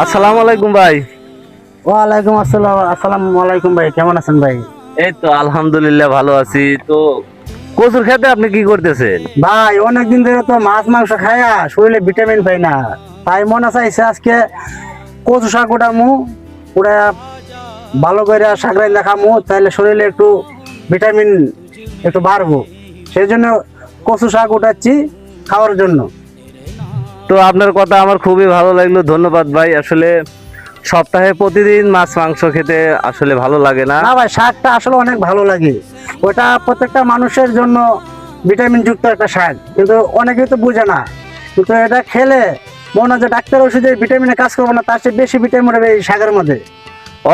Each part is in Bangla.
আসসালামু আলাইকুম ভাই। ওয়ালাইকুম আসসালাম। আসসালামু আলাইকুম ভাই, কেমন আছেন ভাই? এই তো আলহামদুলিল্লাহ ভালো আছি। তো কচুর খেতে আপনি কি করতেছেন? ভাই অনেকদিন ধরে তো মাছ মাংস খায়া শরীরে ভিটামিন পাই না, তাই মনে চাইছে আজকে কচু শাক উঠামু, পুরা ভালো করে শাক রাইন্দা খামু, তাহলে শরীরে একটু ভিটামিন একটু বাড়বো। সেই জন্য কচু শাক উঠাচ্ছি খাওয়ার জন্য। তো আপনার কথা আমার খুবই ভালো লাগলো, ধন্যবাদ ভাই। আসলে সপ্তাহে প্রতিদিন মাছ মাংস খেতে আসলে ভালো লাগে না। না ভাই, শাকটা আসলে অনেক ভালো লাগে, ওটা প্রত্যেকটা মানুষের জন্য ভিটামিন যুক্ত একটা শাক, কিন্তু অনেকেই তো বুঝে না। কিন্তু এটা খেলে মনে হয় যে ডাক্তার ওষুধে ভিটামিনে কাজ করবে না, তার চেয়ে বেশি ভিটামিন হবে এই শাকের মধ্যে।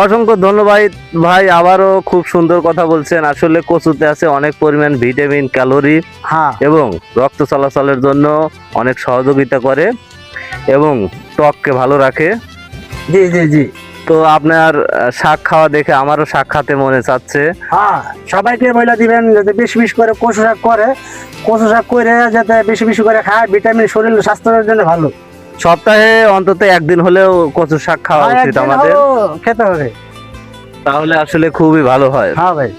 অসংখ্য ধন্যবাদ ভাই, আবারও খুব সুন্দর কথা বলছেন। আসলে কচুতে আছে অনেক পরিমাণ ভিটামিন, ক্যালোরি হ্যাঁ এবং রক্ত চলাচলের জন্য অনেক সহযোগিতা করে এবং ত্বককে ভালো রাখে। জি জি জি। তো আপনার শাক খাওয়া দেখে আমারও শাক খেতে মনে চাচ্ছে। হ্যাঁ, সবাইকে বলে দিবেন যাতে বেশি বেশি করে কচু শাক করে, কচু শাক করে যাতে বেশি বেশি করে খায়, ভিটামিন শরীর স্বাস্থ্যের জন্য ভালো। সপ্তাহে অন্তত একদিন হলেও কচু শাক খাওয়া হ্যাঁ, উচিত একদিন আমাদের, হলেও খেতে হবে। তাহলে আসলে খুবই ভালো হয়। হ্যাঁ ভাই।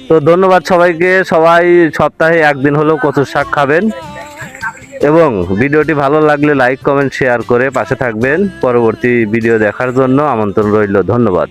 তো ধন্যবাদ সবাইকে, সবাই সপ্তাহে একদিন হলেও কচু শাক খাবেন এবং ভিডিওটি ভালো লাগলে লাইক কমেন্ট শেয়ার করে পাশে থাকবেন। পরবর্তী ভিডিও দেখার জন্য আমন্ত্রণ রইল। ধন্যবাদ।